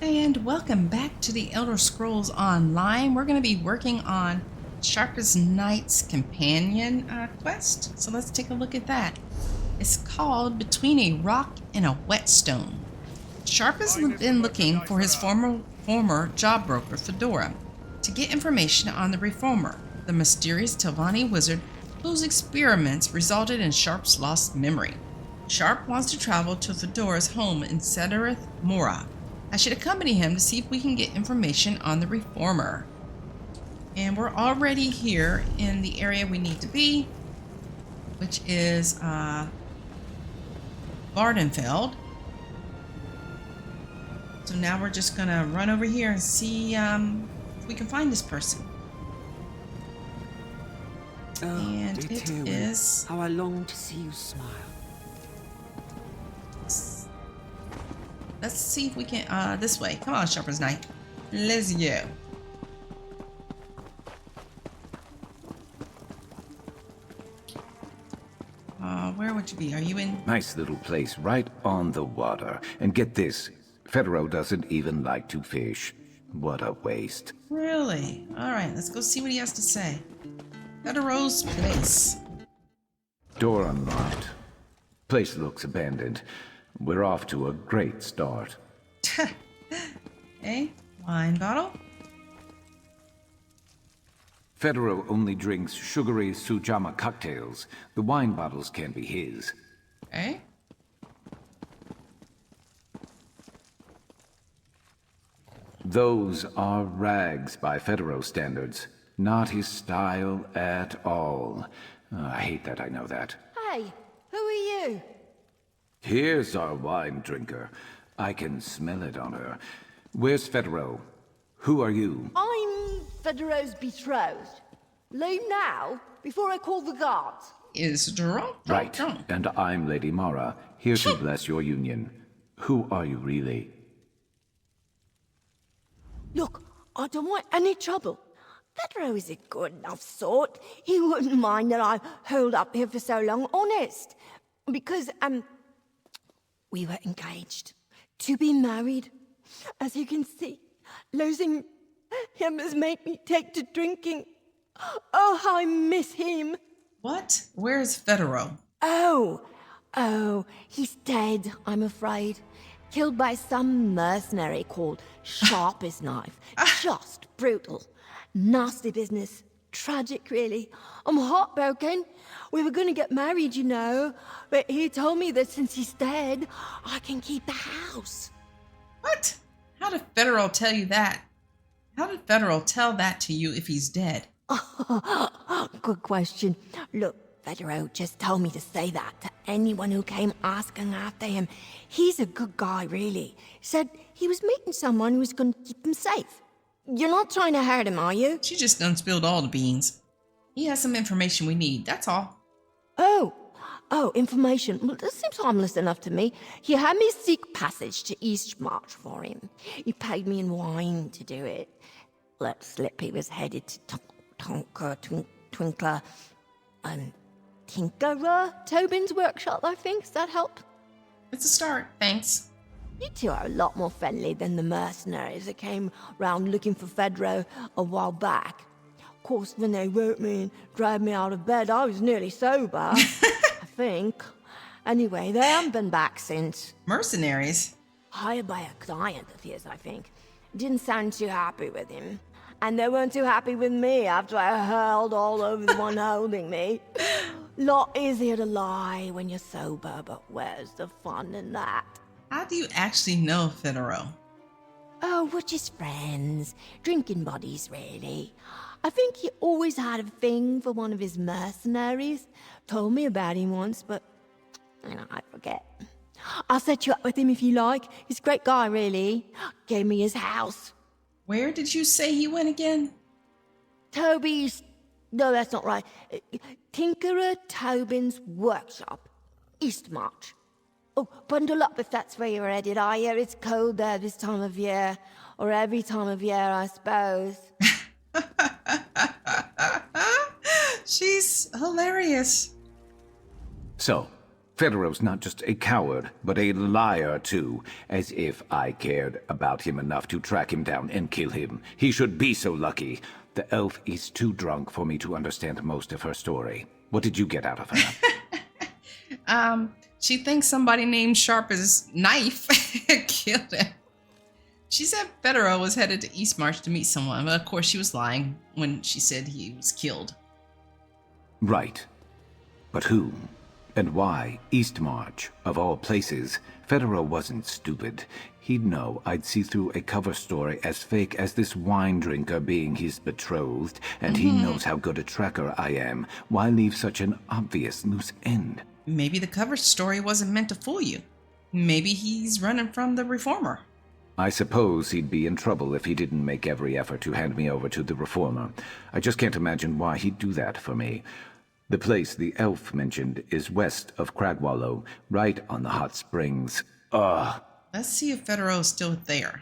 And welcome back to the Elder Scrolls Online. We're going to be working on Sharpest Knight's Companion quest. So let's take a look at that. It's called Between a Rock and a Whetstone. Sharp has been looking for his former job broker, Fedora, to get information on the Reformer, the mysterious Telvanni wizard whose experiments resulted in Sharp's lost memory. Sharp wants to travel to Fedora's home in Sedareth Mora. I should accompany him to see if we can get information on the Reformer. And we're already here in the area we need to be, which is Vardenfeld. So now we're just gonna run over here and see if we can find this person. And it is... How I long to see you smile. Let's see if we can, this way. Come on, Sharpest Knight. Let's go. Where would you be? Are you in? Nice little place right on the water. And get this, Federo doesn't even like to fish. What a waste. Really? Alright, let's go see what he has to say. Federo's place. Door unlocked. Place looks abandoned. We're off to a great start. Okay, wine bottle. Federo only drinks sugary Sujama cocktails. The wine bottles can be his. Okay. Those are rags by Federo standards. Not his style at all. I hate that I know that. Hey, who are you? Here's our wine drinker. I can smell it on her. Where's Federo? Who are you? I'm Federo's betrothed. Leave now, before I call the guards. Is drunk? Right, and I'm Lady Mara, here to bless your union. Who are you really? Look, I don't want any trouble. Federo is a good enough sort. He wouldn't mind that I've holed up here for so long, honest. Because, we were engaged to be married. As you can see, losing him has made me take to drinking. Oh, how I miss him. What? Where's Federo? Oh, he's dead, I'm afraid. Killed by some mercenary called Sharpest Knife. Just brutal. Nasty business. Tragic, really. I'm heartbroken. We were going to get married, you know. But he told me that since he's dead, I can keep the house. What? How did Federo tell you that? How did Federo tell that to you if he's dead? Good question. Look, Federo just told me to say that to anyone who came asking after him. He's a good guy, really. Said he was meeting someone who was going to keep him safe. You're not trying to hurt him, are you? She just done spilled all the beans. He has some information we need, that's all. Oh, information. Well, this seems harmless enough to me. He had me seek passage to East March for him. He paid me in wine to do it. Let slip he was headed to Twinkler, Tinkerer Tobin's workshop, I think. Does that help? It's a start, thanks. You two are a lot more friendly than the mercenaries that came round looking for Federo a while back. Of course, when they wrote me and dragged me out of bed, I was nearly sober, I think. Anyway, they haven't been back since. Mercenaries? Hired by a client of his, I think. Didn't sound too happy with him. And they weren't too happy with me after I hurled all over the one holding me. Lot easier to lie when you're sober, but where's the fun in that? How do you actually know Federo? Oh, we're just friends. Drinking buddies, really. I think he always had a thing for one of his mercenaries. Told me about him once, but I forget. I'll set you up with him if you like. He's a great guy, really. Gave me his house. Where did you say he went again? Toby's... No, that's not right. Tinkerer Tobin's workshop. East March. Oh, bundle up if that's where you're headed. I hear it's cold there this time of year. Or every time of year, I suppose. She's hilarious. So, Federo's not just a coward, but a liar too. As if I cared about him enough to track him down and kill him. He should be so lucky. The elf is too drunk for me to understand most of her story. What did you get out of her? She thinks somebody named Sharp's knife killed him. She said Federo was headed to Eastmarch to meet someone, but of course she was lying when she said he was killed. Right. But whom? And why Eastmarch, of all places? Federo wasn't stupid. He'd know I'd see through a cover story as fake as this wine drinker being his betrothed, and he knows how good a tracker I am. Why leave such an obvious loose end? Maybe the cover story wasn't meant to fool you. Maybe he's running from the Reformer. I suppose he'd be in trouble if he didn't make every effort to hand me over to the Reformer. I just can't imagine why he'd do that for me. The place the elf mentioned is west of Cragwallow, right on the hot springs. Ugh. Let's see if Federo's still there.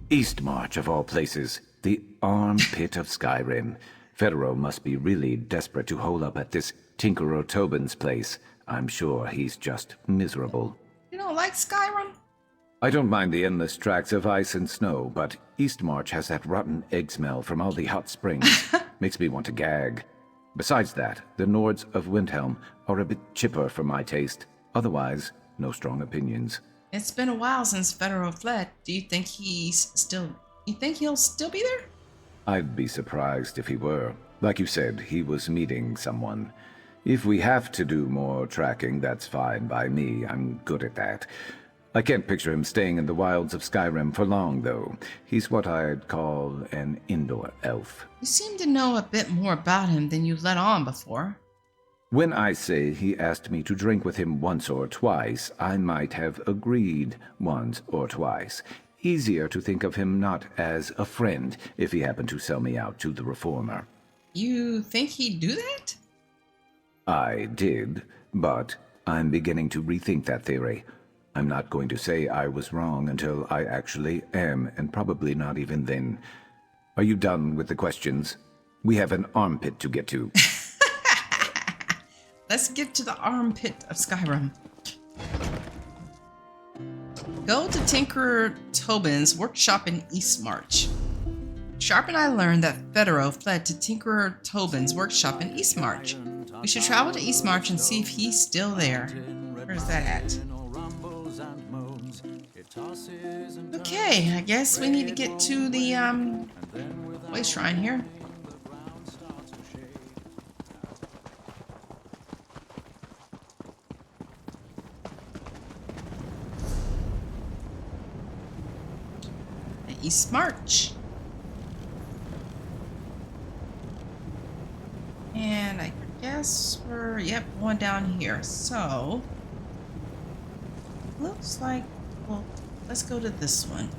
Eastmarch, of all places. The armpit of Skyrim. Federo must be really desperate to hole up at this Tinkerer Tobin's place. I'm sure he's just miserable. You don't like Skyrim? I don't mind the endless tracts of ice and snow, but Eastmarch has that rotten egg smell from all the hot springs. Makes me want to gag. Besides that, the Nords of Windhelm are a bit chipper for my taste. Otherwise, no strong opinions. It's been a while since Federo fled. Do you think you think he'll still be there? I'd be surprised if he were. Like you said, he was meeting someone. If we have to do more tracking, that's fine by me. I'm good at that. I can't picture him staying in the wilds of Skyrim for long, though. He's what I'd call an indoor elf. You seem to know a bit more about him than you let on before. When I say he asked me to drink with him once or twice, I might have agreed once or twice. Easier to think of him not as a friend if he happened to sell me out to the Reformer. You think he'd do that? I did, but I'm beginning to rethink that theory. I'm not going to say I was wrong until I actually am, and probably not even then. Are you done with the questions? We have an armpit to get to. Let's get to the armpit of Skyrim. Go to Tinkerer Tobin's workshop in Eastmarch. Sharp and I learned that Federo fled to Tinkerer Tobin's workshop in Eastmarch. We should travel to Eastmarch and see if he's still there. Where's that at? Okay, I guess we need to get to the place shrine here. Eastmarch. And I guess we're, going down here. So, looks like, well, let's go to this one.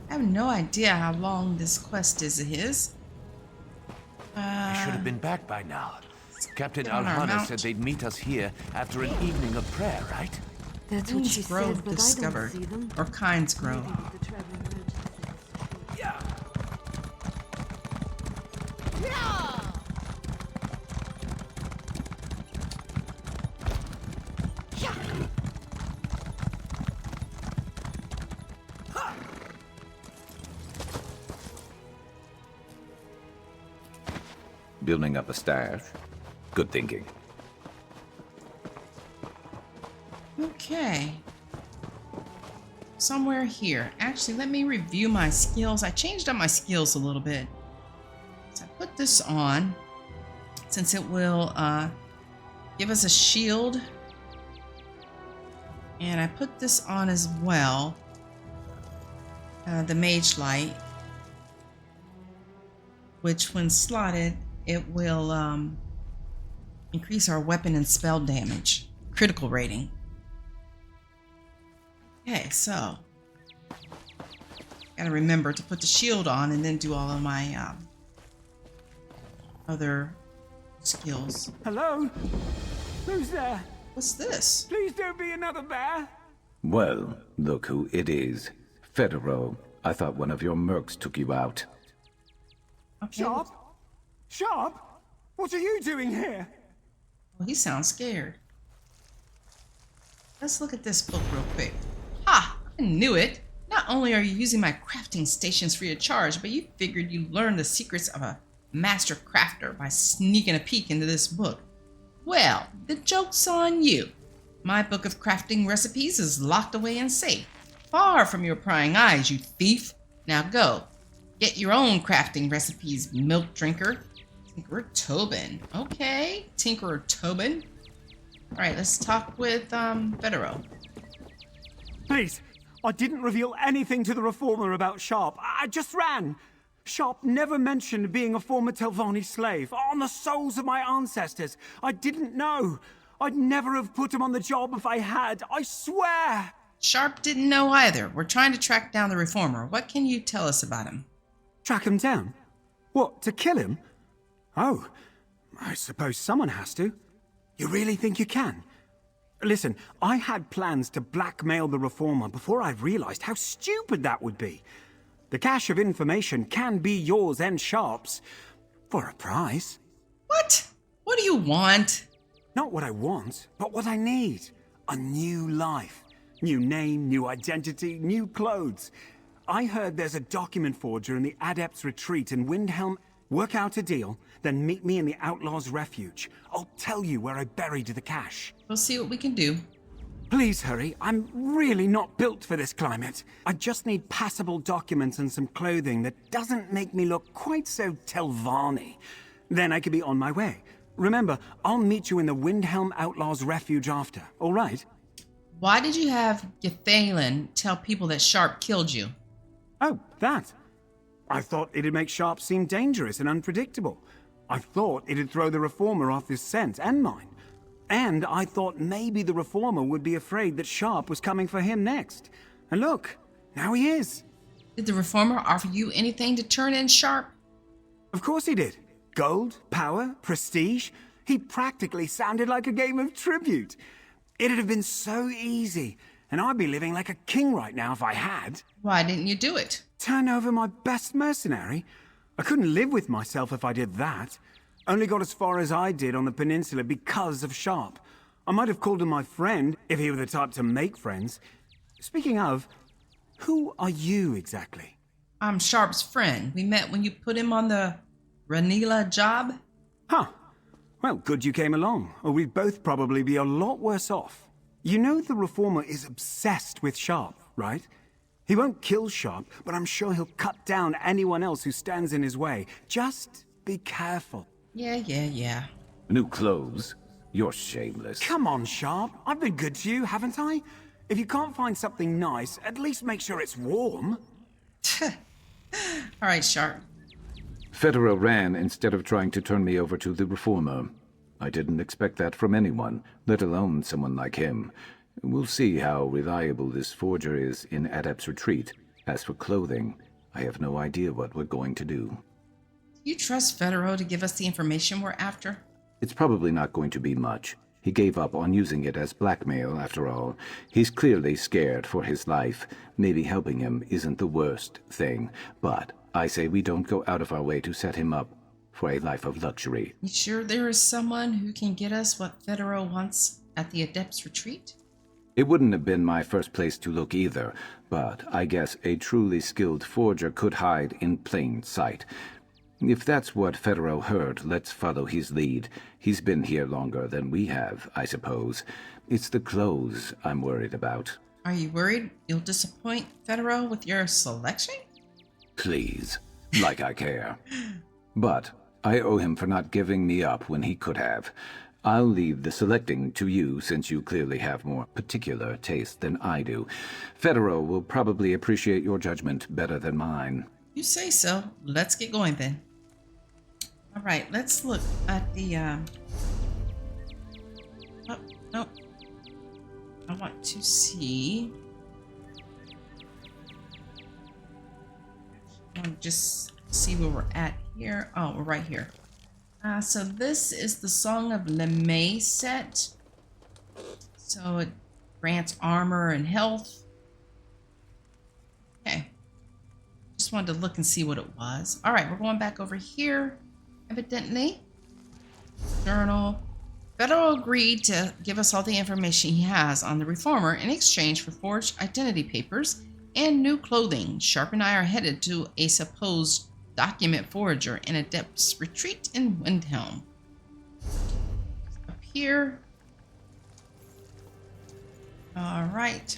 I have no idea how long this quest is of his. I should have been back by now. Captain get on our Alhana mount. said they'd meet us here after an evening of prayer, right? That's what she Things grow said, but I discovered, don't see them. or kinds grow. Maybe with the traveling merchants. Yeah. Building up a stash. Good thinking. Okay. Somewhere here. Actually, let me review my skills. I changed up my skills a little bit. So I put this on, since it will give us a shield. And I put this on as well. The Mage Light. Which, when slotted, it will increase our weapon and spell damage. Critical rating. Okay, so gotta remember to put the shield on and then do all of my other skills. Hello? Who's there? What's this? Please don't be another bear. Well, look who it is. Federo. I thought one of your mercs took you out. Okay. Sharp? Sharp? What are you doing here? Well, he sounds scared. Let's look at this book real quick. Ha! I knew it. Not only are you using my crafting stations free of charge, but you figured you learned the secrets of a master crafter by sneaking a peek into this book. Well, the joke's on you. My book of crafting recipes is locked away and safe, far from your prying eyes, you thief. Now go. Get your own crafting recipes, milk drinker. Tinkerer Tobin. Okay, Tinkerer Tobin. All right, let's talk with Federo. Please, I didn't reveal anything to the Reformer about Sharp. I just ran. Sharp never mentioned being a former Telvanni slave. On the souls of my ancestors, I didn't know. I'd never have put him on the job if I had, I swear! Sharp didn't know either. We're trying to track down the Reformer. What can you tell us about him? Track him down? What, to kill him? Oh, I suppose someone has to. You really think you can? Listen, I had plans to blackmail the Reformer before I realized how stupid that would be. The cache of information can be yours and Sharp's, for a price. What? What do you want? Not what I want, but what I need. A new life. New name, new identity, new clothes. I heard there's a document forger in the Adept's Retreat in Windhelm. Work out a deal, then meet me in the Outlaw's Refuge. I'll tell you where I buried the cache. We'll see what we can do. Please hurry, I'm really not built for this climate. I just need passable documents and some clothing that doesn't make me look quite so Telvanni. Then I could be on my way. Remember, I'll meet you in the Windhelm Outlaw's Refuge after, all right? Why did you have Gethalin tell people that Sharp killed you? Oh, that. I thought it'd make Sharp seem dangerous and unpredictable. I thought it'd throw the Reformer off his scent and mine. And I thought maybe the Reformer would be afraid that Sharp was coming for him next. And look, now he is. Did the Reformer offer you anything to turn in Sharp? Of course he did. Gold, power, prestige. He practically sounded like a game of tribute. It'd have been so easy, and I'd be living like a king right now if I had. Why didn't you do it? Turn over my best mercenary? I couldn't live with myself if I did that. Only got as far as I did on the peninsula because of Sharp. I might have called him my friend if he were the type to make friends. Speaking of, who are you exactly? I'm Sharp's friend. We met when you put him on the Ranila job. Huh. Well, good you came along, or we'd both probably be a lot worse off. You know the Reformer is obsessed with Sharp, right? He won't kill Sharp, but I'm sure he'll cut down anyone else who stands in his way. Just be careful. Yeah. New clothes? You're shameless. Come on, Sharp. I've been good to you, haven't I? If you can't find something nice, at least make sure it's warm. All right, Sharp. Federo ran instead of trying to turn me over to the Reformer. I didn't expect that from anyone, let alone someone like him. We'll see how reliable this forger is in Adept's Retreat. As for clothing, I have no idea what we're going to do. You trust Federo to give us the information we're after? It's probably not going to be much. He gave up on using it as blackmail, after all. He's clearly scared for his life. Maybe helping him isn't the worst thing, but I say we don't go out of our way to set him up for a life of luxury. You sure there is someone who can get us what Federo wants at the Adept's Retreat? It wouldn't have been my first place to look either, but I guess a truly skilled forger could hide in plain sight. If that's what Federo heard, let's follow his lead. He's been here longer than we have, I suppose. It's the clothes I'm worried about. Are you worried you'll disappoint Federo with your selection? Please, like I care. But I owe him for not giving me up when he could have. I'll leave the selecting to you since you clearly have more particular taste than I do. Federo will probably appreciate your judgment better than mine. You say so. Let's get going then. All right, let's look at the, Oh, no. I want to see. I want to just see where we're at here. Oh, we're right here. So this is the Song of Lemay set. So it grants armor and health. Okay. Just wanted to look and see what it was. All right, we're going back over here. Evidently. Journal. Federal agreed to give us all the information he has on the Reformer in exchange for forged identity papers and new clothing. Sharp and I are headed to a supposed document forger in Adept's retreat in Windhelm. Up here. All right.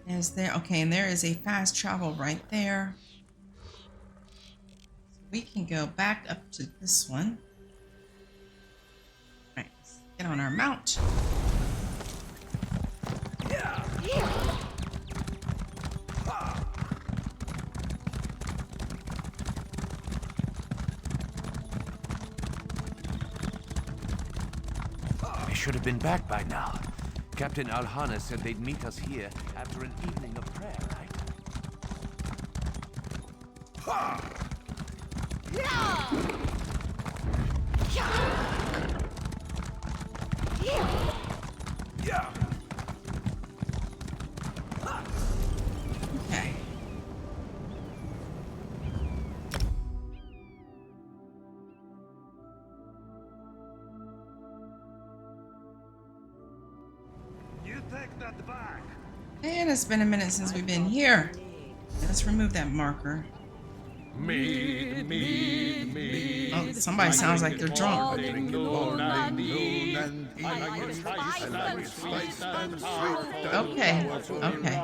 Is there? Okay, and there is a fast travel right there. We can go back up to this one. All right, let's get on our mount. I should have been back by now. Captain Alhana said they'd meet us here after an evening of prayer, right? Okay. And it's been a minute since we've been here. Let's remove that marker. Oh, somebody sounds like they're drunk. Okay, okay.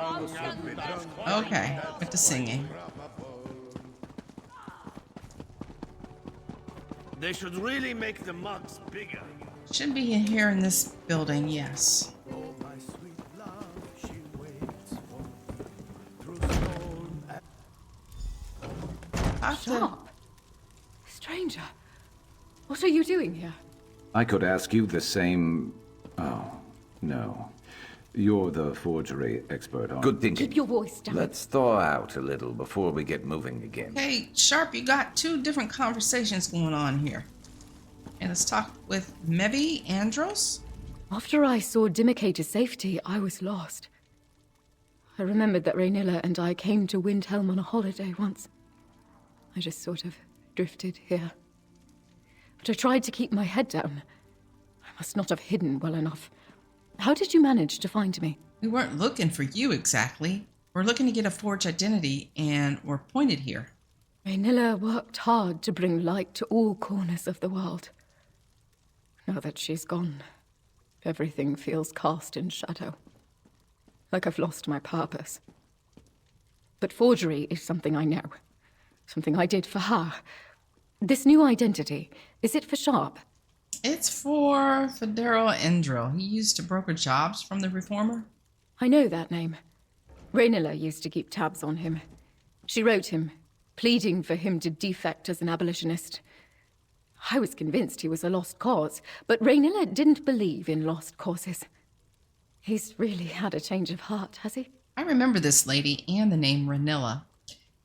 Okay, with the singing. They should really make the mugs bigger. Should be in here in this building, yes. Sharp. Stranger, what are you doing here? I could ask you the same... Oh, no. You're the forgery expert, aren't you? Good thinking. Keep your voice down. Let's thaw out a little before we get moving again. Hey, Sharp, you got two different conversations going on here. And let's talk with Mevi Andros. After I saw Dimike to safety, I was lost. I remembered that Raynilla and I came to Windhelm on a holiday once. I just sort of drifted here. But I tried to keep my head down. I must not have hidden well enough. How did you manage to find me? We weren't looking for you exactly. We're looking to get a forged identity, and we're pointed here. Raynilla worked hard to bring light to all corners of the world. Now that she's gone, everything feels cast in shadow. Like I've lost my purpose. But forgery is something I know. Something I did for her. This new identity, is it for Sharp? It's for Federo Endril. He used to broker jobs from the Reformer. I know that name. Raynilla used to keep tabs on him. She wrote him, pleading for him to defect as an abolitionist. I was convinced he was a lost cause, but Raynilla didn't believe in lost causes. He's really had a change of heart, has he? I remember this lady and the name Raynilla.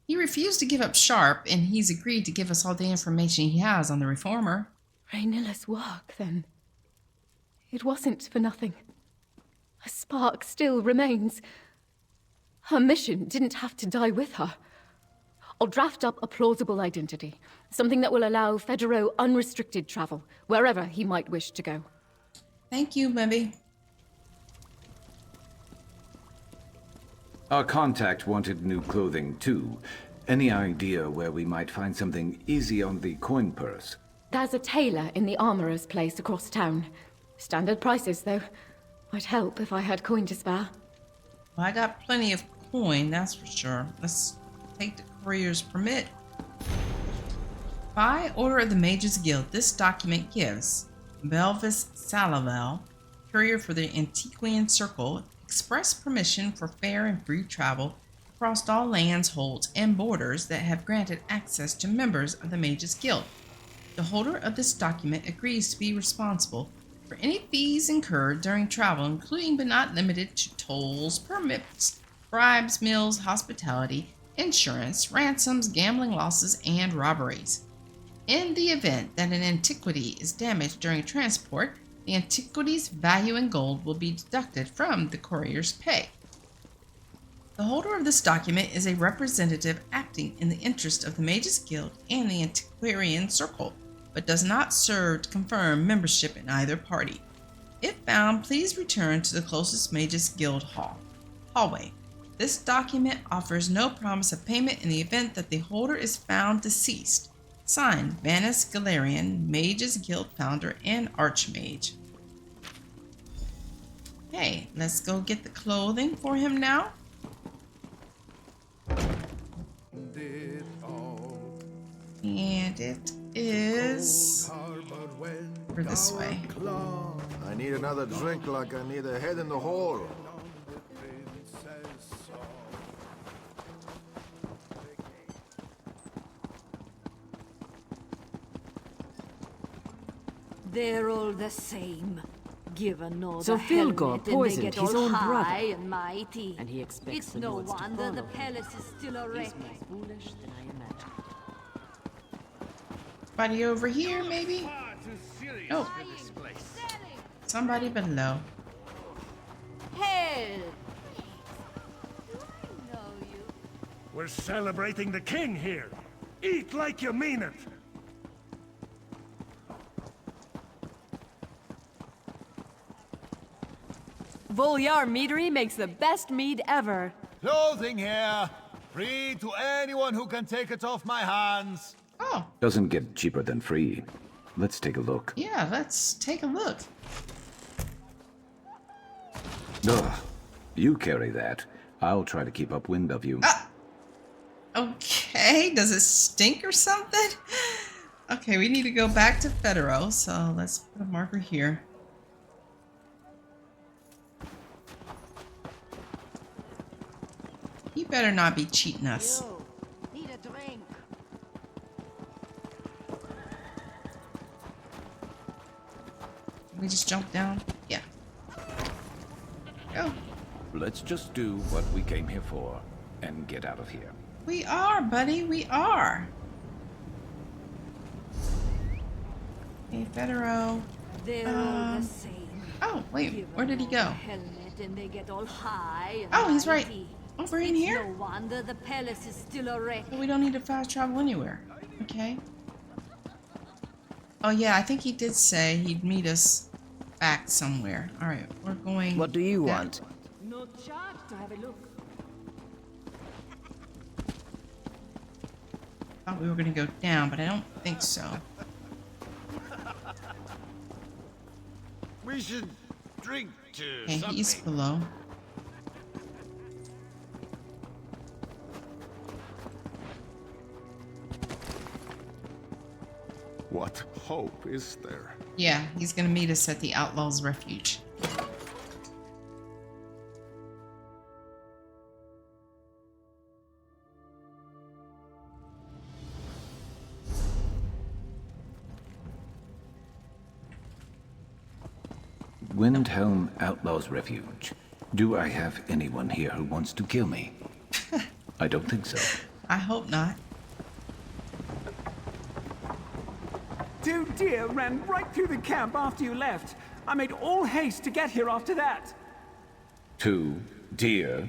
He refused to give up Sharp, and he's agreed to give us all the information he has on the Reformer. Raynilla's work, then. It wasn't for nothing. A spark still remains. Her mission didn't have to die with her. I'll draft up a plausible identity. Something that will allow Federo unrestricted travel, wherever he might wish to go. Thank you, Mevi. Our contact wanted new clothing, too. Any idea where we might find something easy on the coin purse? There's a tailor in the armorer's place across town. Standard prices, though. Might help if I had coin to spare. Well, I got plenty of coin, that's for sure. Let's take the courier's permit. By order of the Mages Guild, this document gives Belvis Salavel, courier for the Antiquian Circle, express permission for fair and free travel across all lands, holds, and borders that have granted access to members of the Mages Guild. The holder of this document agrees to be responsible for any fees incurred during travel, including but not limited to tolls, permits, bribes, meals, hospitality, insurance, ransoms, gambling losses, and robberies. In the event that an antiquity is damaged during transport, The antiquity's value in gold will be deducted from the courier's pay. The holder of this document is a representative acting in the interest of the Mages Guild and the Antiquarian Circle, but does not serve to confirm membership in either party. If found, please return to the closest Mages Guild hallway. This document offers no promise of payment in the event that the holder is found deceased. Signed, Vanus Galarian, Mages Guild founder and Archmage. Okay, let's go get the clothing for him now. And it is over this way. I need another drink like I need a head in the hole. They're all the same. Give another So Filgor helmet and they poisoned get his all own brother. high and mighty. And he expects It's the no lords to wonder follow the him. palace is still a wreck. He's more foolish than I imagined. Somebody over here, maybe? Oh, somebody below. Hell! We're celebrating the king here. Eat like you mean it. Volyar Meadery makes the best mead ever. Clothing here. Free to anyone who can take it off my hands. Oh, Doesn't get cheaper than free. Let's take a look. yeah, let's take a look. Ugh, you carry that. I'll try to keep upwind of you. Okay, does it stink or something? Okay, we need to go back to Federo, so let's put a marker here. You better not be cheating us. Need a drink. We just jump down? Yeah. Go. Let's just do what we came here for and get out of here. We are, buddy, we are. Hey, Federo. They're all the same. Oh, wait, Give where did he another go? helmet and they get all high and Oh, he's right. mighty. Over in It's here? no wonder the palace is still a wreck. But we don't need to fast travel anywhere. Okay. Oh, yeah, I think he did say he'd meet us back somewhere. All right, we're going. What do you down. want? No charge to have a look. Thought we were going to go down, but I don't think so. We should drink to Okay, something. he's below. What hope is there? Yeah, he's going to meet us at the Outlaws' Refuge. Windhelm Outlaws Refuge. Do I have anyone here who wants to kill me? I don't think so. I hope not. Two deer ran right through the camp after you left. I made all haste to get here after that. 2 deer.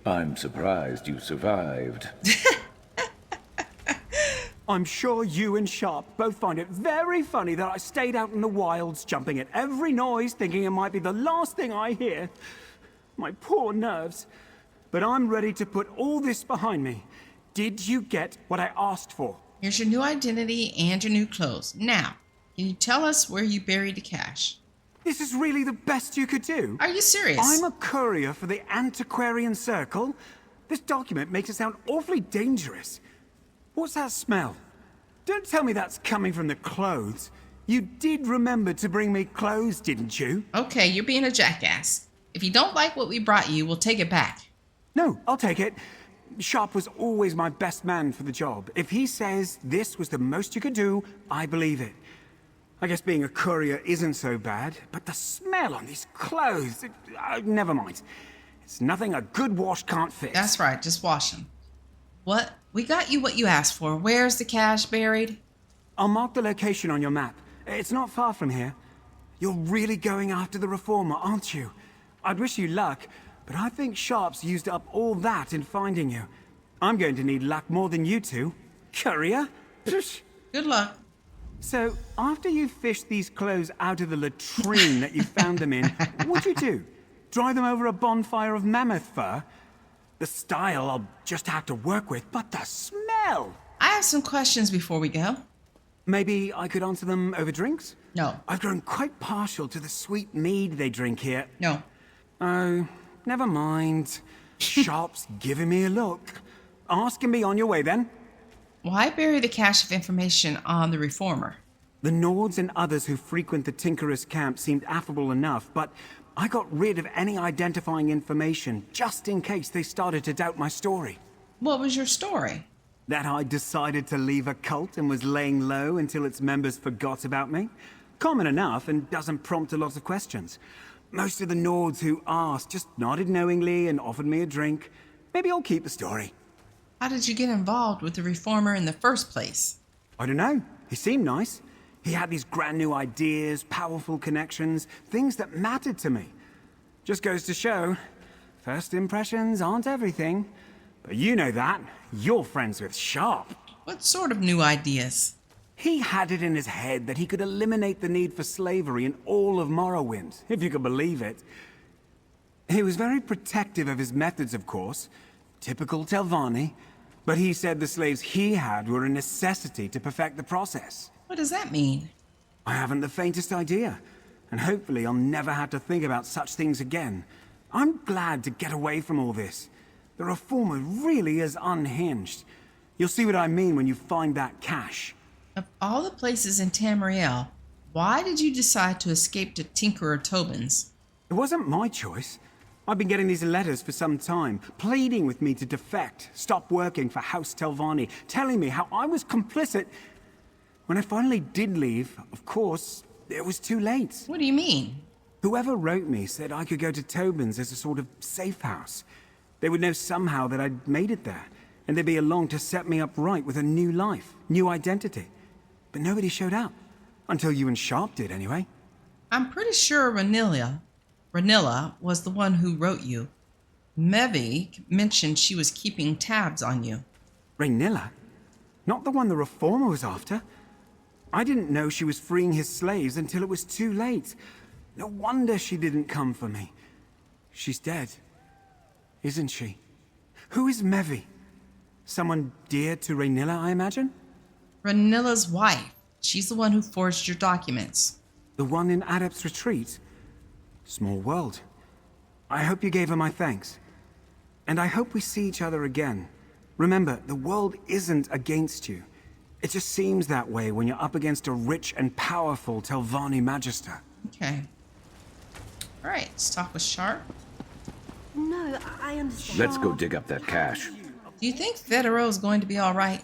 I'm surprised you survived. I'm sure you and Sharp both find it very funny that I stayed out in the wilds, jumping at every noise, thinking it might be the last thing I hear. My poor nerves. But I'm ready to put all this behind me. Did you get what I asked for? Here's your new identity and your new clothes. Now, can you tell us where you buried the cash? This is really the best you could do? Are you serious? I'm a courier for the Antiquarian Circle. This document makes it sound awfully dangerous. What's that smell? Don't tell me that's coming from the clothes. You did remember to bring me clothes, didn't you? Okay, you're being a jackass. If you don't like what we brought you, we'll take it back. No, I'll take it. Sharp was always my best man for the job. If he says this was the most you could do, I believe it. I guess being a courier isn't so bad, but the smell on these clothes... never mind. It's nothing a good wash can't fix. That's right, just wash them. What? We got you what you asked for. Where's the cash buried? I'll mark the location on your map. It's not far from here. You're really going after the Reformer, aren't you? I'd wish you luck, but I think Sharp's used up all that in finding you. I'm going to need luck more than you two. Courier? Good luck. So, after you fished these clothes out of the latrine that you found them in, what'd you do? Dry them over a bonfire of mammoth fur? The style I'll just have to work with, but the smell! I have some questions before we go. Maybe I could answer them over drinks? No. I've grown quite partial to the sweet mead they drink here. No. Oh, never mind. Sharp's giving me a look. Ask and be on your way then. Why bury the cache of information on the Reformer? The Nords and others who frequent the Tinkerer's camp seemed affable enough, but I got rid of any identifying information just in case they started to doubt my story. What was your story? That I decided to leave a cult and was laying low until its members forgot about me? Common enough and doesn't prompt a lot of questions. Most of the Nords who asked just nodded knowingly and offered me a drink. Maybe I'll keep the story. How did you get involved with the Reformer in the first place? I don't know. He seemed nice. He had these grand new ideas, powerful connections, things that mattered to me. Just goes to show, first impressions aren't everything. But you know that. You're friends with Sharp. What sort of new ideas? He had it in his head that he could eliminate the need for slavery in all of Morrowind, if you could believe it. He was very protective of his methods, of course. Typical Telvanni. But he said the slaves he had were a necessity to perfect the process. What does that mean? I haven't the faintest idea. And hopefully I'll never have to think about such things again. I'm glad to get away from all this. The Reformer really is unhinged. You'll see what I mean when you find that cache. Of all the places in Tamriel, why did you decide to escape to Tinkerer Tobin's? It wasn't my choice. I've been getting these letters for some time, pleading with me to defect, stop working for House Telvanni, telling me how I was complicit. When I finally did leave, of course, it was too late. What do you mean? Whoever wrote me said I could go to Tobin's as a sort of safe house. They would know somehow that I'd made it there, and they'd be along to set me up right with a new life, new identity. But nobody showed up. Until you and Sharp did, anyway. I'm pretty sure Ranilla was the one who wrote you. Mevi mentioned she was keeping tabs on you. Ranilla? Not the one the Reformer was after. I didn't know she was freeing his slaves until it was too late. No wonder she didn't come for me. She's dead, isn't she? Who is Mevi? Someone dear to Ranilla, I imagine? Ranilla's wife. She's the one who forged your documents. The one in Adept's Retreat? Small world. I hope you gave her my thanks. And I hope we see each other again. Remember, the world isn't against you. It just seems that way when you're up against a rich and powerful Telvanni Magister. Okay. All right, let's talk with Sharp. No, I understand. Let's go dig up that cache. Do you think Federo's going to be all right?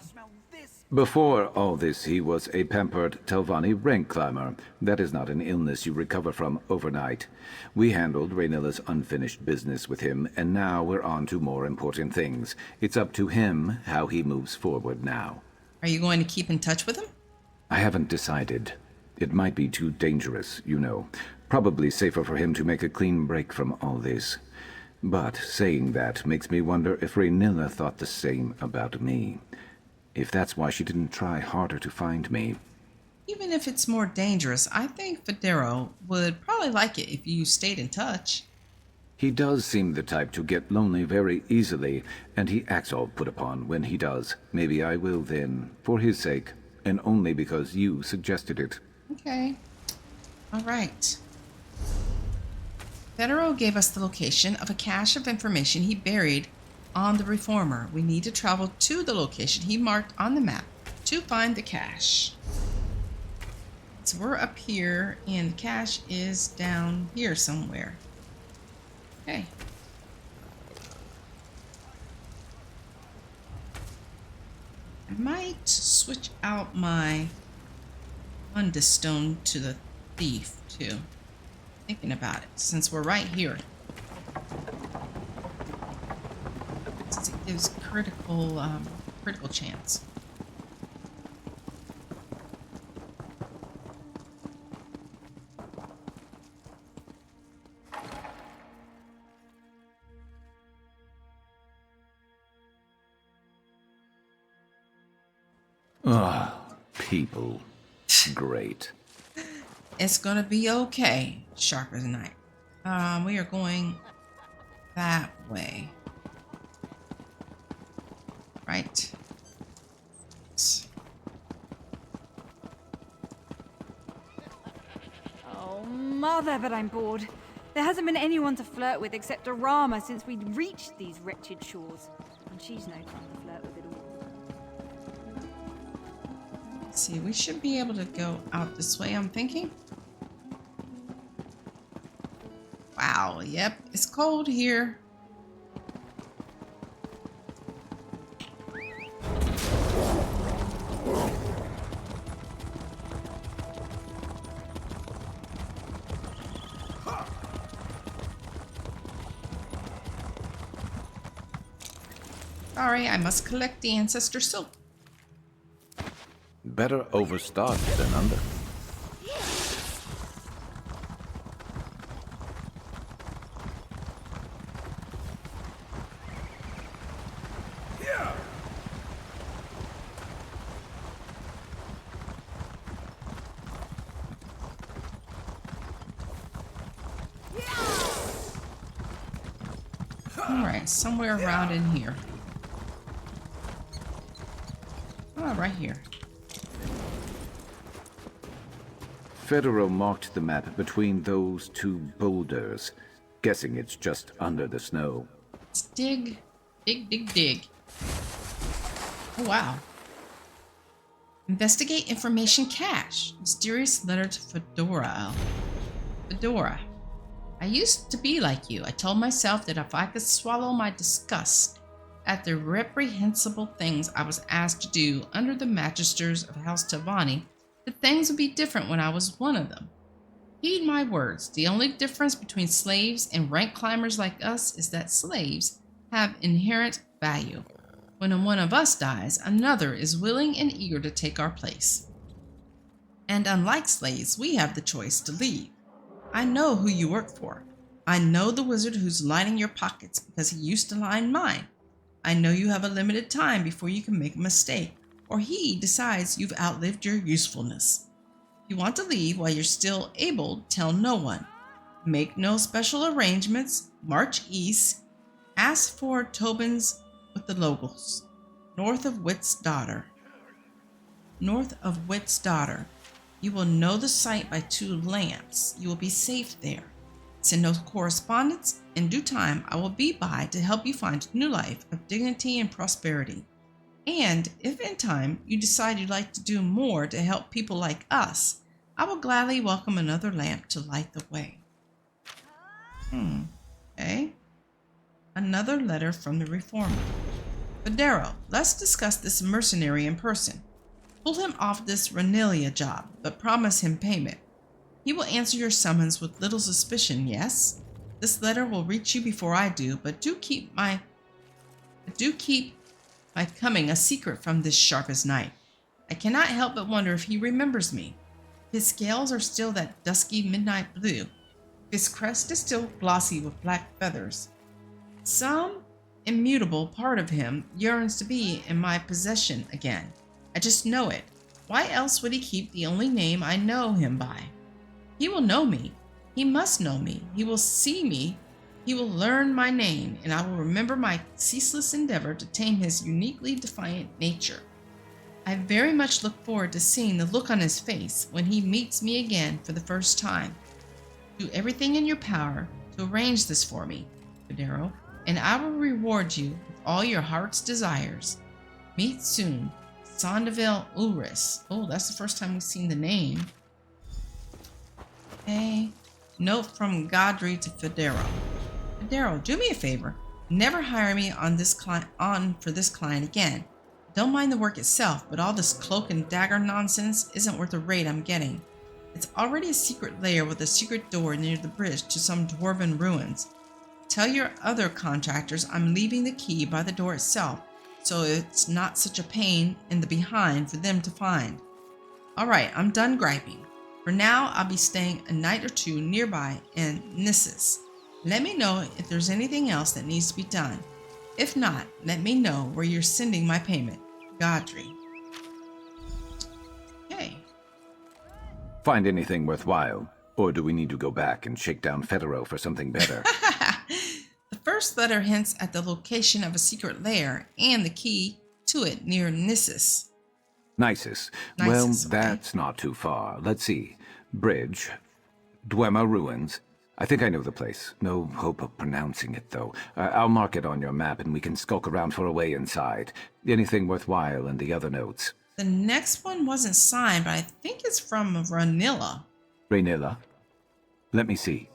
Before all this, he was a pampered Telvanni rank climber. That is not an illness you recover from overnight. We handled Ranilla's unfinished business with him, and now we're on to more important things. It's up to him how he moves forward now. Are you going to keep in touch with him? I haven't decided. It might be too dangerous, you know. Probably safer for him to make a clean break from all this. But saying that makes me wonder if Ranilla thought the same about me. If that's why she didn't try harder to find me. Even if it's more dangerous, I think Federo would probably like it if you stayed in touch. He does seem the type to get lonely very easily, and he acts all put upon when he does. Maybe I will then, for his sake, and only because you suggested it. Okay. All right. Federo gave us the location of a cache of information he buried on the Reformer. We need to travel to the location he marked on the map to find the cache. So we're up here, and the cache is down here somewhere. Okay. I might switch out my Undistone to the Thief, too. Thinking about it, since we're right here. Since it gives critical chance. People. Great. It's gonna be okay, sharp as a knife. We are going that way. Right. Oh, mother, but I'm bored. There hasn't been anyone to flirt with except Arama since we reached these wretched shores. And she's no time to flirt with at all. Let's see, we should be able to go out this way, I'm thinking. Wow, yep, it's cold here. Sorry, I must collect the ancestor silk. Better overstart than under. Alright, somewhere around in here. Oh, right here. Federo marked the map between those two boulders, guessing it's just under the snow. Let's dig. Dig, dig, dig. Oh, wow. Investigate information cache. Mysterious letter to Fedora. Fedora. I used to be like you. I told myself that if I could swallow my disgust at the reprehensible things I was asked to do under the magisters of House Tavani, that things would be different when I was one of them. Heed my words. The only difference between slaves and rank climbers like us is that slaves have inherent value. When one of us dies, another is willing and eager to take our place. And unlike slaves, we have the choice to leave. I know who you work for. I know the wizard who's lining your pockets because he used to line mine. I know you have a limited time before you can make a mistake, or he decides you've outlived your usefulness. If you want to leave while you're still able, tell no one. Make no special arrangements, march east, ask for Tobin's with the Logos, north of Wit's Daughter. North of Wit's Daughter. You will know the site by 2 lamps. You will be safe there. Send no correspondence. In due time, I will be by to help you find a new life of dignity and prosperity. And if in time you decide you'd like to do more to help people like us, I will gladly welcome another lamp to light the way. Okay. Another letter from the Reformer. Federo, let's discuss this mercenary in person. Pull him off this Renelia job, but promise him payment. He will answer your summons with little suspicion, yes? This letter will reach you before I do, but do keep my coming a secret from this sharp as night. I cannot help but wonder if he remembers me. If his scales are still that dusky midnight blue. If his crest is still glossy with black feathers. Some immutable part of him yearns to be in my possession again. I just know it. Why else would he keep the only name I know him by? He will know me. He must know me. He will see me. He will learn my name, and I will remember my ceaseless endeavor to tame his uniquely defiant nature. I very much look forward to seeing the look on his face when he meets me again for the first time. Do everything in your power to arrange this for me, Federo, and I will reward you with all your heart's desires. Meet soon, Sandoval Ulris. Oh, that's the first time we've seen the name. Okay. Note from Godry to Federo. Federo, do me a favor. Never hire me on for this client again. Don't mind the work itself, but all this cloak and dagger nonsense isn't worth the rate I'm getting. It's already a secret lair with a secret door near the bridge to some dwarven ruins. Tell your other contractors I'm leaving the key by the door itself, so it's not such a pain in the behind for them to find. Alright, I'm done griping. For now, I'll be staying a night or 2 nearby in Nissus. Let me know if there's anything else that needs to be done. If not, let me know where you're sending my payment. Godry. Find anything worthwhile? Or do we need to go back and shake down Federo for something better? The first letter hints at the location of a secret lair and the key to it near Nissus. Nisus. Nisus, Well, okay. that's not too far. Let's see. Bridge. Dwemer Ruins. I think I know the place. No hope of pronouncing it, though. I'll mark it on your map and we can skulk around for a way inside. Anything worthwhile in the other notes. The next one wasn't signed, but I think it's from Ranilla. Raynilla? Let me see.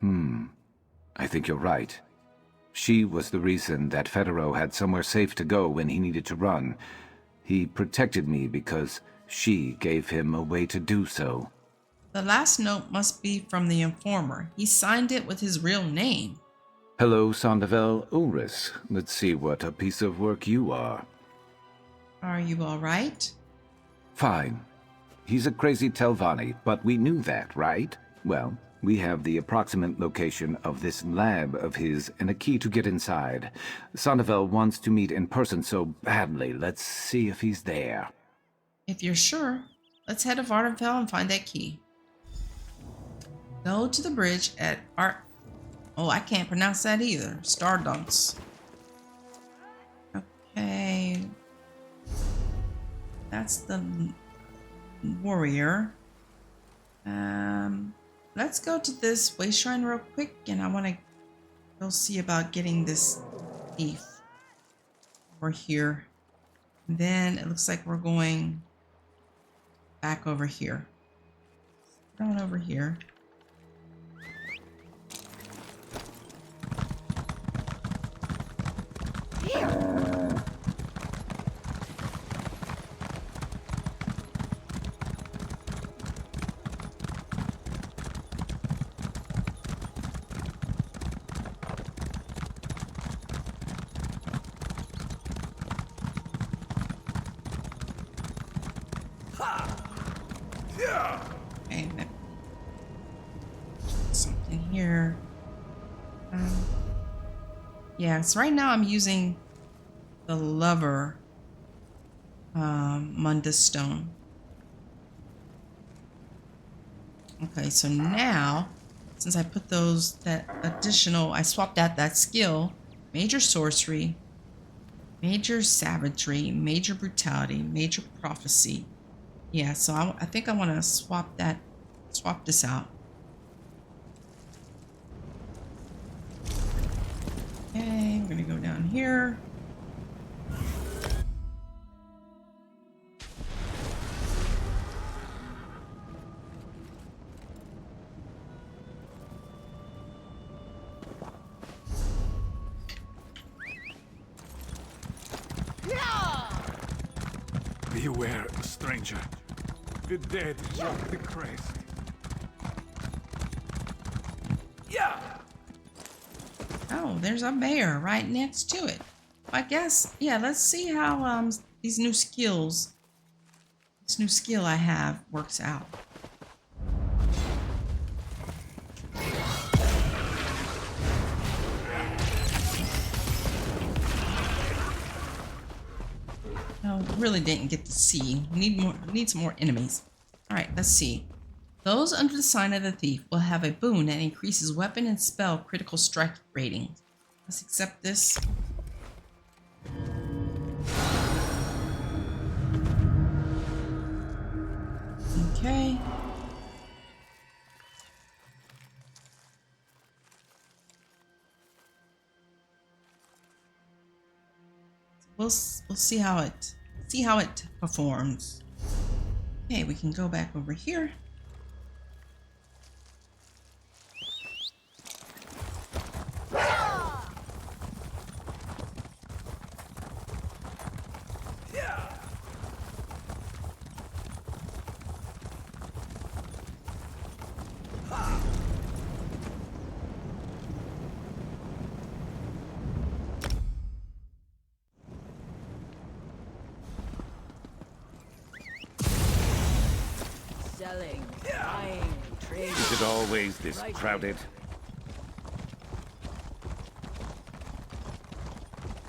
I think you're right. She was the reason that Federo had somewhere safe to go when he needed to run. He protected me because she gave him a way to do so. The last note must be from the informer. He signed it with his real name. Hello, Sandoval Ulrich. Let's see what a piece of work you are. Are you all right? Fine. He's a crazy Telvanni, but we knew that, right? Well, we have the approximate location of this lab of his and a key to get inside. Sandoval wants to meet in person so badly. Let's see if he's there. If you're sure, let's head to Vardenfell and find that key. Go to the bridge at I can't pronounce that either. Stardunks. Okay. That's the warrior. Let's go to this way shrine real quick, and I want to go see about getting this thief over here. Then it looks like we're going back over here. Going over here. Okay, something here. Yeah, so right now I'm using the Lover Mundus Stone. Okay, so now, since I put that additional, I swapped out that skill, Major Sorcery, Major Savagery, Major Brutality, Major Prophecy. Yeah, so I think I want to swap this out. Okay, we're gonna go down here. Beware, stranger. The dead walk the crest. Yeah. Oh, there's a bear right next to it. I guess, yeah, let's see how this new skill I have works out. No, really didn't get to see. Need some more enemies. All right, let's see. Those under the sign of the thief will have a boon that increases weapon and spell critical strike rating. Let's accept this. Okay. We'll see how it performs. Okay, we can go back over here. Selling, buying, trading. Is it always this crowded?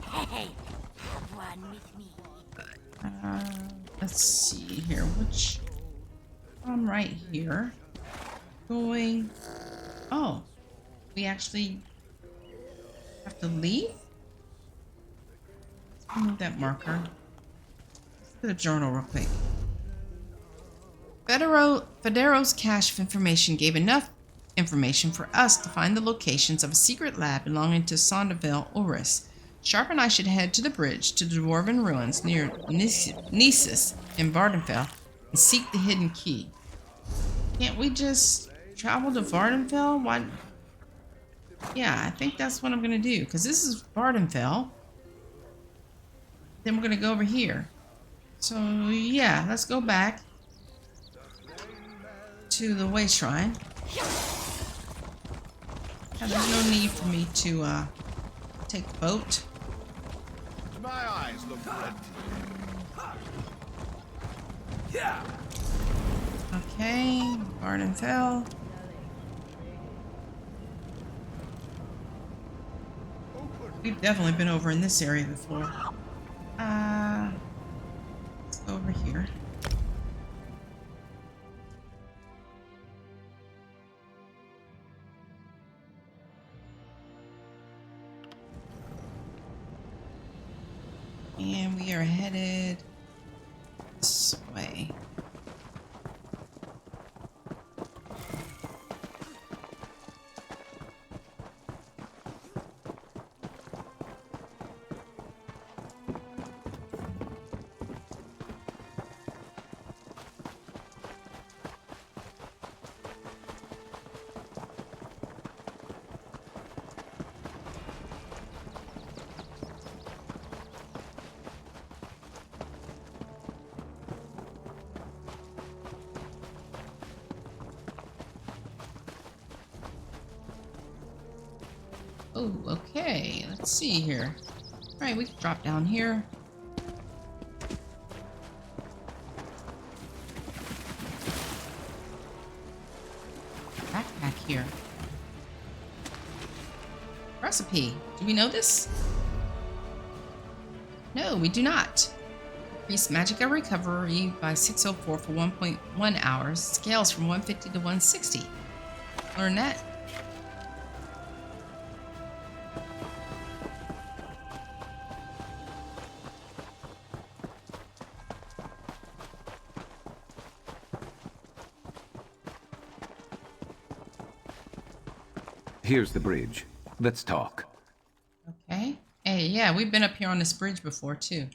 Hey, have one with me. Let's see here. Which I'm right here. Going. Oh, we actually have to leave? Let's remove that marker. Let's do the journal real quick. Federo's cache of information gave enough information for us to find the locations of a secret lab belonging to Sonderville Oris. Sharp and I should head to the bridge to the dwarven ruins near Nisus in Vardenfell and seek the hidden key. Can't we just travel to Vardenfell? Why? Yeah, I think that's what I'm gonna do, because this is Vardenfell. Then we're gonna go over here. So yeah, let's go back to the Way Shrine. Yeah, there's no need for me to take the boat. My eyes look red. Yeah. Okay, Vardenfell. We've definitely been over in this area before. Let's go over here. And we are headed this way. Oh, okay. Let's see here. All right, we can drop down here. Backpack here. Recipe. Do we know this? No, we do not. Increase Magicka recovery by 604 for 1.1 hours. Scales from 150 to 160. Learn that. Here's the bridge. Let's talk. Okay. Hey, yeah, we've been up here on this bridge before, too.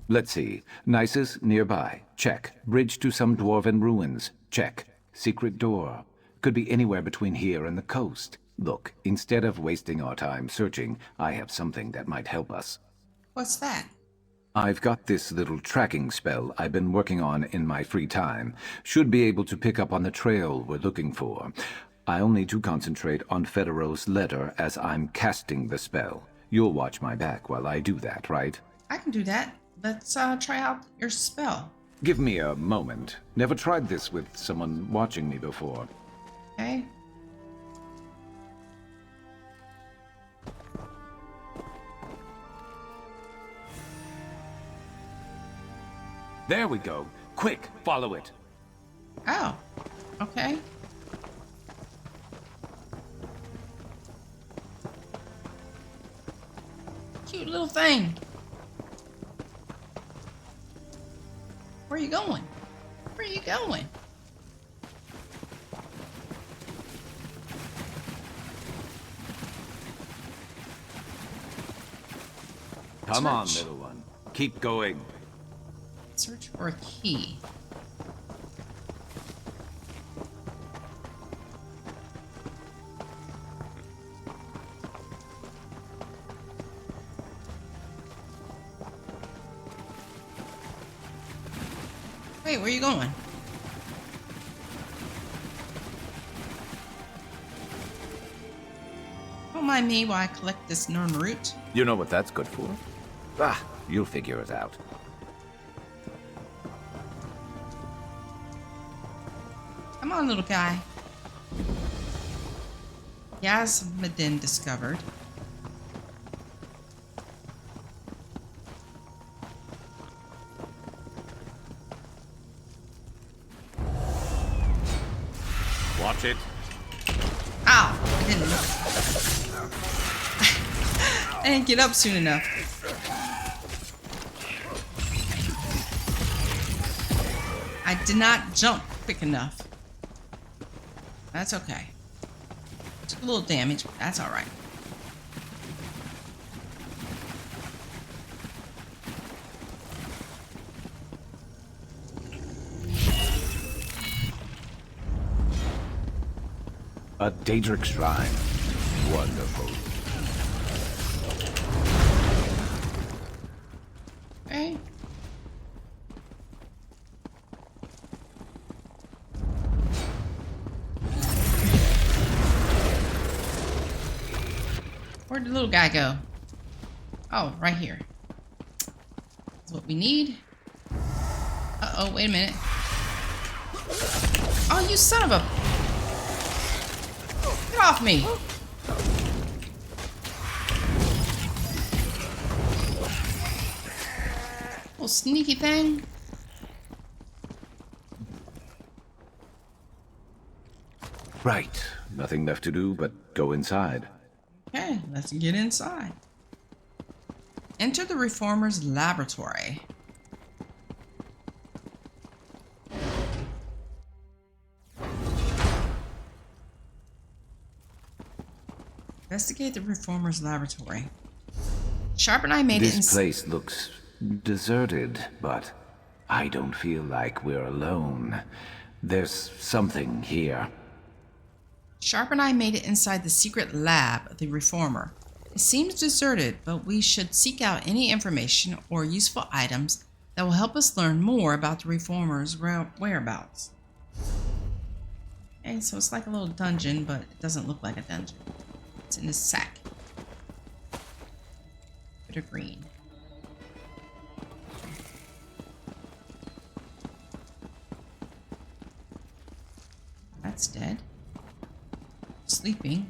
Let's see. Nisus nearby. Check. Bridge to some dwarven ruins. Check. Secret door. Could be anywhere between here and the coast. Look, instead of wasting our time searching, I have something that might help us. What's that? I've got this little tracking spell I've been working on in my free time. Should be able to pick up on the trail we're looking for. I'll need to concentrate on Federo's letter as I'm casting the spell. You'll watch my back while I do that, right? I can do that. Let's try out your spell. Give me a moment. Never tried this with someone watching me before. Okay. There we go. Quick, follow it. Oh, okay. Cute little thing. Where are you going? Where are you going? Come on, little one. Keep going. Search for a key. Wait, where are you going? Don't mind me while I collect this Nern root. You know what that's good for? Ah, you'll figure it out. Come on, little guy. Yasmedin discovered. Watch it. Ow! I didn't look. I didn't get up soon enough. I did not jump quick enough. That's okay. Took a little damage, but that's alright. A Daedric shrine. Wonderful. Okay. Where'd the little guy go? Oh, right here. That's what we need. Uh-oh, wait a minute. Oh, you son of a... Get off me! Little sneaky thing. Right. Nothing left to do but go inside. Okay, let's get inside. Enter the Reformer's laboratory. Investigate the Reformer's laboratory. Sharp and I made it. This place looks deserted, but I don't feel like we're alone. There's something here. Sharp and I made it inside the secret lab of the Reformer. It seems deserted, but we should seek out any information or useful items that will help us learn more about the Reformer's whereabouts. Okay, so it's like a little dungeon, but it doesn't look like a dungeon. It's in a sack. Bit of green. That's dead. Sleeping.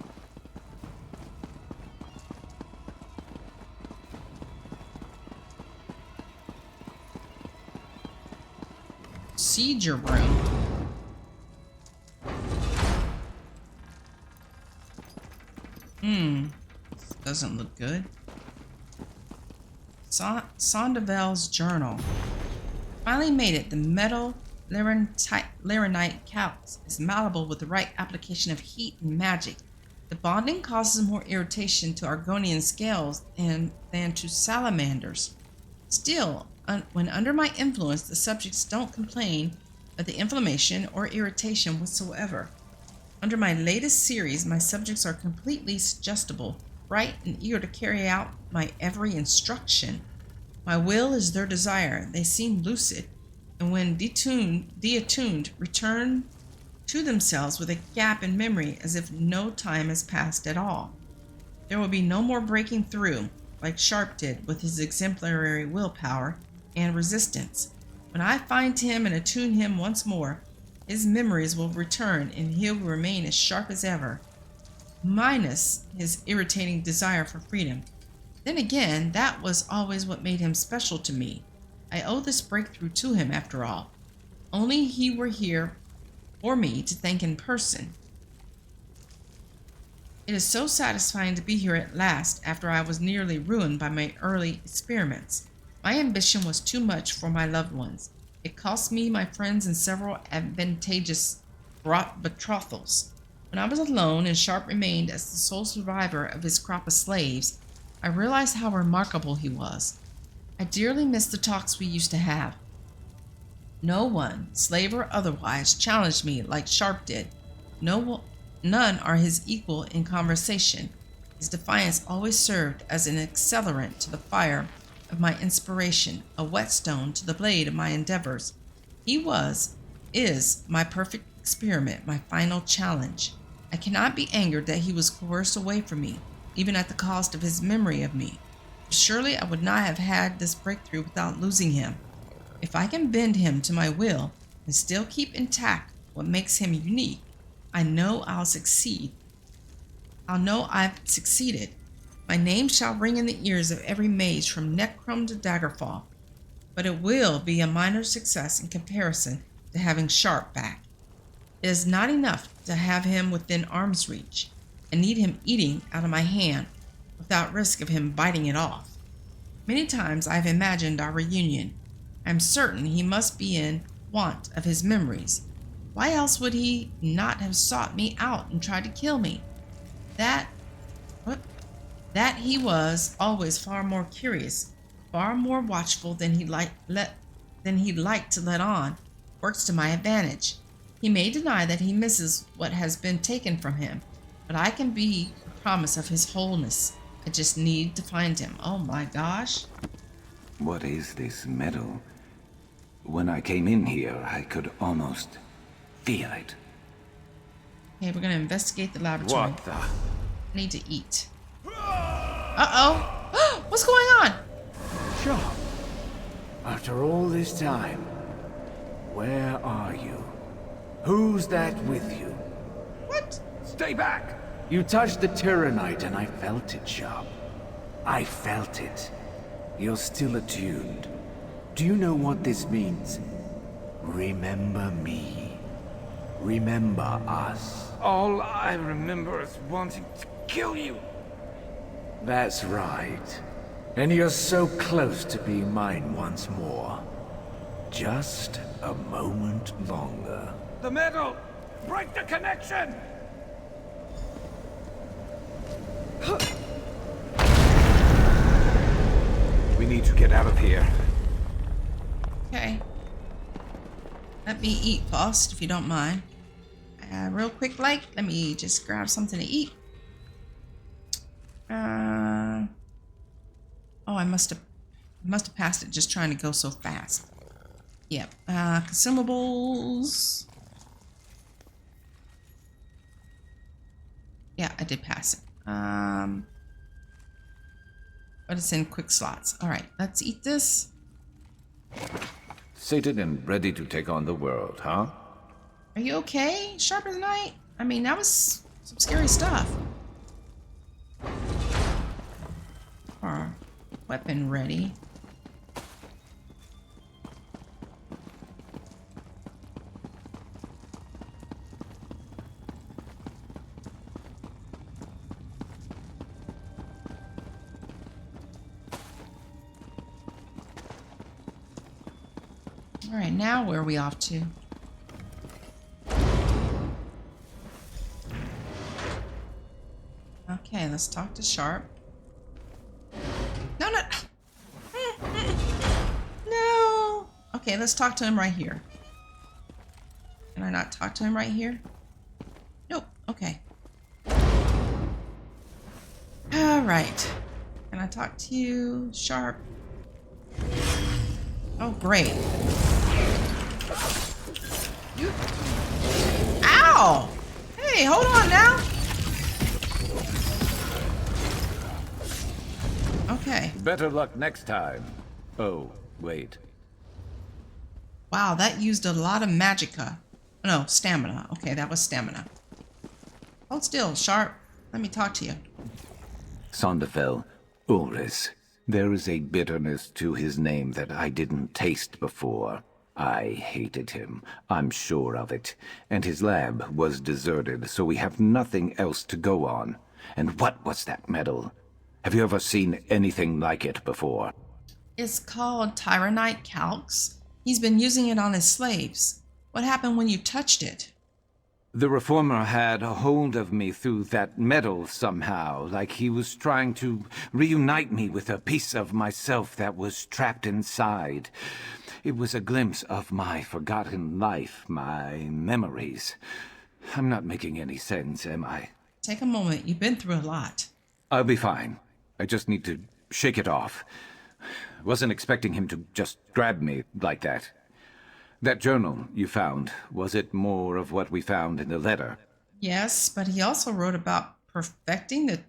Procedure room. Doesn't look good. Sondavel's journal. Finally made it. The metal Laranite calx is malleable with the right application of heat and magic. The bonding causes more irritation to Argonian scales than to salamanders. Still, when under my influence, the subjects don't complain of the inflammation or irritation whatsoever. Under my latest series, my subjects are completely suggestible, bright, and eager to carry out my every instruction. My will is their desire. They seem lucid, and when deattuned, return to themselves with a gap in memory as if no time has passed at all. There will be no more breaking through, like Sharp did with his exemplary willpower and resistance. When I find him and attune him once more, his memories will return and he will remain as sharp as ever, minus his irritating desire for freedom. Then again, that was always what made him special to me. I owe this breakthrough to him, after all. Only he were here for me to thank in person. It is so satisfying to be here at last after I was nearly ruined by my early experiments. My ambition was too much for my loved ones. It cost me my friends and several advantageous betrothals. When I was alone and Sharp remained as the sole survivor of his crop of slaves, I realized how remarkable he was. I dearly miss the talks we used to have. No one, slave or otherwise, challenged me like Sharp did. None are his equal in conversation. His defiance always served as an accelerant to the fire of my inspiration, a whetstone to the blade of my endeavors. He is my perfect experiment, my final challenge. I cannot be angered that he was coerced away from me, even at the cost of his memory of me. Surely I would not have had this breakthrough without losing him. If I can bend him to my will and still keep intact what makes him unique, I know I'll succeed. I'll know I've succeeded. My name shall ring in the ears of every mage from Necrom to Daggerfall, but it will be a minor success in comparison to having Sharp back. It is not enough to have him within arm's reach and need him eating out of my hand without risk of him biting it off. Many times I've imagined our reunion. I'm certain he must be in want of his memories. Why else would he not have sought me out and tried to kill me? That he was always far more curious, far more watchful than he'd like to let on, works to my advantage. He may deny that he misses what has been taken from him, but I can be a promise of his wholeness. I just need to find him. Oh my gosh. What is this metal? When I came in here, I could almost feel it. Okay, we're gonna investigate the laboratory. What the? I need to eat. Uh-oh. What's going on? Sure. After all this time, where are you? Who's that with you? What? Stay back! You touched the Tyrannite and I felt it, Sharp. I felt it. You're still attuned. Do you know what this means? Remember me. Remember us. All I remember is wanting to kill you. That's right. And you're so close to being mine once more. Just a moment longer. The metal! Break the connection! We need to get out of here. Okay. Let me eat first, if you don't mind. Real quick, let me just grab something to eat. Oh, I must have passed it just trying to go so fast. Yep. Consumables. Yeah, I did pass it. But it's in quick slots. All right, let's eat this. Sated and ready to take on the world, huh? Are you okay? Sharp as night? I mean, that was some scary stuff. Our weapon ready. All right, now where are we off to? Okay, let's talk to Sharp. No, no. No. Okay, let's talk to him right here. Can I not talk to him right here? Nope. Okay. All right. Can I talk to you, Sharp? Oh, great. You... Ow! Hey, hold on now. Okay. Better luck next time. Oh, wait. Wow, that used a lot of magicka. No, stamina. Okay, that was stamina. Hold still, Sharp. Let me talk to you. Sonderfell, Ulris. There is a bitterness to his name that I didn't taste before. I hated him, I'm sure of it. And his lab was deserted, so we have nothing else to go on. And what was that metal? Have you ever seen anything like it before? It's called Tyrannite calx. He's been using it on his slaves. What happened when you touched it? The Reformer had a hold of me through that metal somehow, like he was trying to reunite me with a piece of myself that was trapped inside. It was a glimpse of my forgotten life, my memories. I'm not making any sense, am I? Take a moment. You've been through a lot. I'll be fine. I just need to shake it off. Wasn't expecting him to just grab me like that. That journal you found, was it more of what we found in the letter? Yes, but he also wrote about perfecting the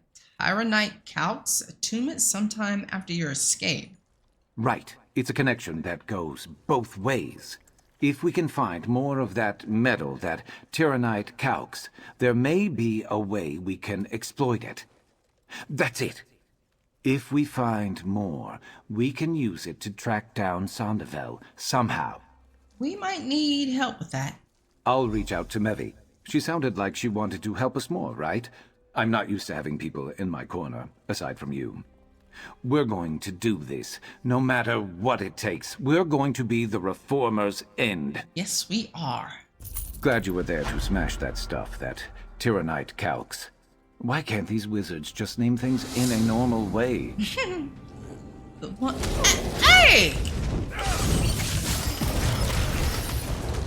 Tyrannite calx attunement sometime after your escape. Right. It's a connection that goes both ways. If we can find more of that metal, that Tyrannite calx, there may be a way we can exploit it. That's it. If we find more, we can use it to track down Sonderfell somehow. We might need help with that. I'll reach out to Mevi. She sounded like she wanted to help us more, right? I'm not used to having people in my corner, aside from you. We're going to do this, no matter what it takes. We're going to be the Reformers' end. Yes, we are. Glad you were there to smash that stuff, that Tyrannite calx. Why can't these wizards just name things in a normal way? What? Hey!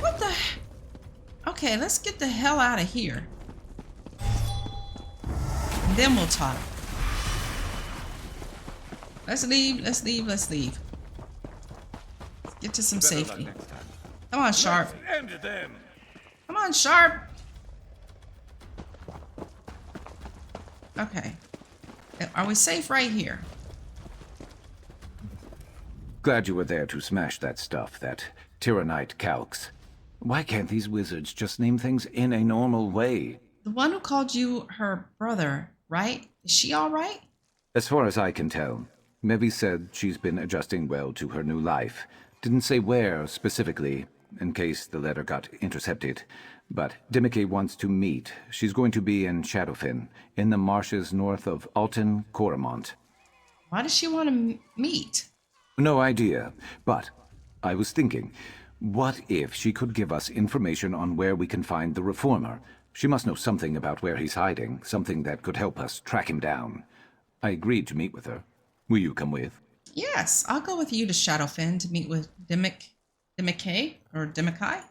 What the? Okay, let's get the hell out of here. And then we'll talk. Let's leave, let's leave, let's leave. Let's get to some safety. Come on, Sharp. End them. Come on, Sharp. Okay. Are we safe right here? Glad you were there to smash that stuff, that Tyrannite calx. Why can't these wizards just name things in a normal way? The one who called you her brother, right? Is she all right? As far as I can tell, Mevi said she's been adjusting well to her new life. Didn't say where specifically, in case the letter got intercepted. But Demike wants to meet. She's going to be in Shadowfen, in the marshes north of Alton Coromont. Why does she want to meet? No idea, but I was thinking, what if she could give us information on where we can find the Reformer? She must know something about where he's hiding, something that could help us track him down. I agreed to meet with her. Will you come with? Yes, I'll go with you to Shadowfen to meet with Demike or Demikai.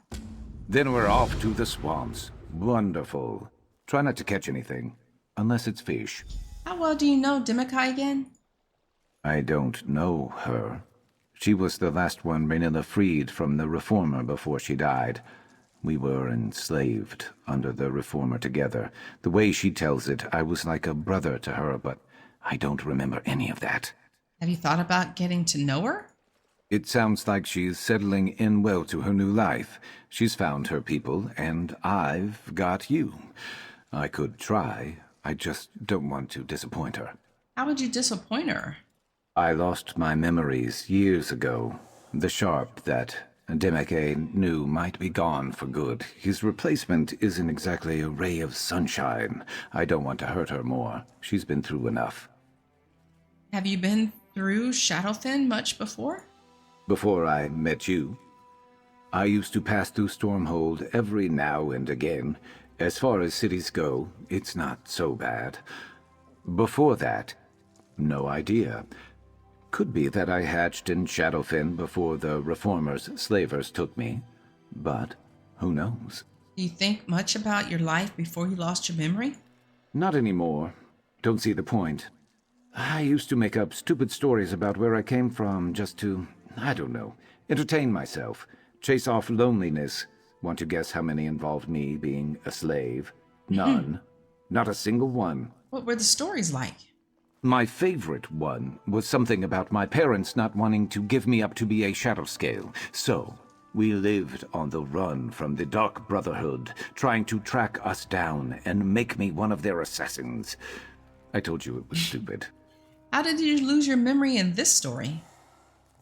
Then we're off to the swamps. Wonderful. Try not to catch anything, unless it's fish. How well do you know Demikai again? I don't know her. She was the last one Raynilla freed from the Reformer before she died. We were enslaved under the Reformer together. The way she tells it, I was like a brother to her, but I don't remember any of that. Have you thought about getting to know her? It sounds like she's settling in well to her new life. She's found her people, and I've got you. I could try. I just don't want to disappoint her. How would you disappoint her? I lost my memories years ago. The Sharp that Demike knew might be gone for good. His replacement isn't exactly a ray of sunshine. I don't want to hurt her more. She's been through enough. Have you been through Shadowfen much before? Before I met you, I used to pass through Stormhold every now and again. As far as cities go, it's not so bad. Before that, no idea. Could be that I hatched in Shadowfen before the Reformers' slavers took me. But who knows? Do you think much about your life before you lost your memory? Not anymore. Don't see the point. I used to make up stupid stories about where I came from just to, I don't know, entertain myself, chase off loneliness. Want to guess how many involved me being a slave? None. Not a single one. What were the stories like? My favorite one was something about my parents not wanting to give me up to be a Shadowscale. So, we lived on the run from the Dark Brotherhood, trying to track us down and make me one of their assassins. I told you it was stupid. How did you lose your memory in this story?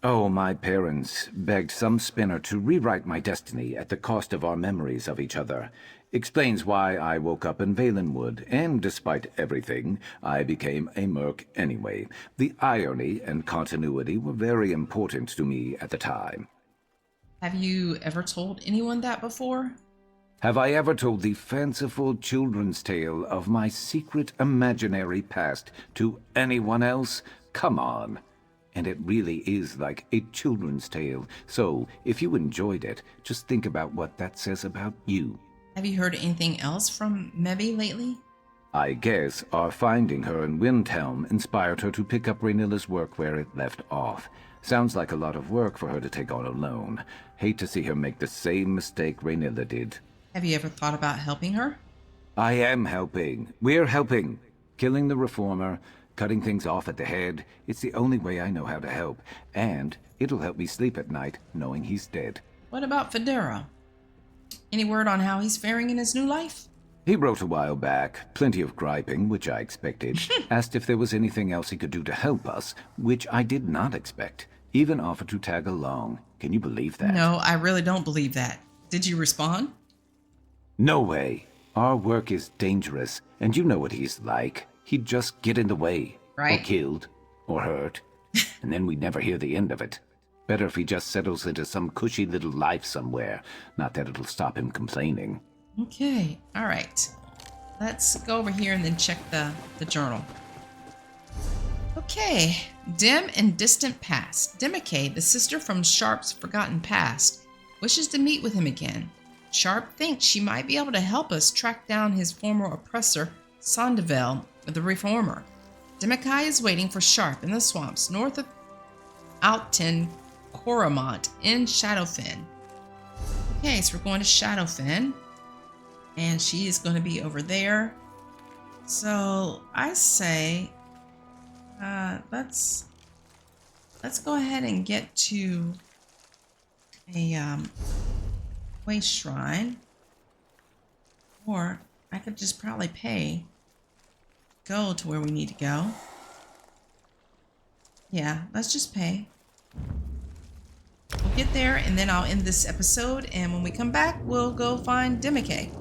Oh, my parents begged some spinner to rewrite my destiny at the cost of our memories of each other. Explains why I woke up in Valenwood, and despite everything, I became a merc anyway. The irony and continuity were very important to me at the time. Have you ever told anyone that before? Have I ever told the fanciful children's tale of my secret imaginary past to anyone else? Come on. And it really is like a children's tale, so if you enjoyed it, just think about what that says about you. Have you heard anything else from Mevi lately? I guess our finding her in Windhelm inspired her to pick up Raynilla's work where it left off. Sounds like a lot of work for her to take on alone. Hate to see her make the same mistake Raynilla did. Have you ever thought about helping her? I am helping. We're helping. Killing the Reformer, cutting things off at the head. It's the only way I know how to help. And it'll help me sleep at night knowing he's dead. What about Federa? Any word on how he's faring in his new life? He wrote a while back, plenty of griping, which I expected. Asked if there was anything else he could do to help us, which I did not expect. Even offered to tag along. Can you believe that? No, I really don't believe that. Did you respond? No way. Our work is dangerous, and you know what he's like. He'd just get in the way. Right. Or killed. Or hurt. And then we'd never hear the end of it. Better if he just settles into some cushy little life somewhere. Not that it'll stop him complaining. Okay, alright. Let's go over here and then check the journal. Okay, dim and distant past. Demicade, the sister from Sharp's forgotten past, wishes to meet with him again. Sharp thinks she might be able to help us track down his former oppressor, Sondevel, the Reformer. Demicade is waiting for Sharp in the swamps north of Outton Coromont in Shadowfen. Okay, so we're going to Shadowfen, and she is going to be over there. So I say, let's go ahead and get to a way shrine, or I could just probably go to where we need to go. Yeah, let's just pay. We'll get there, and then I'll end this episode, and when we come back, we'll go find Demicade.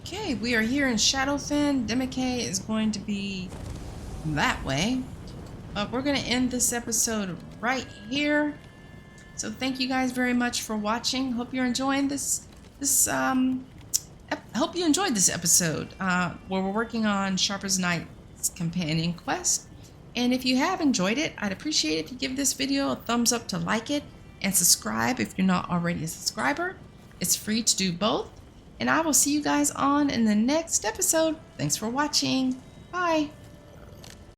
Okay, we are here in Shadowfen. Demicade is going to be that way. But we're going to end this episode right here. So thank you guys very much for watching. Hope you're enjoying hope you enjoyed this episode where we're working on Sharper's Knight's companion quest. And if you have enjoyed it, I'd appreciate it if you give this video a thumbs up to like it, and subscribe if you're not already a subscriber. It's free to do both. And I will see you guys on in the next episode. Thanks for watching. Bye.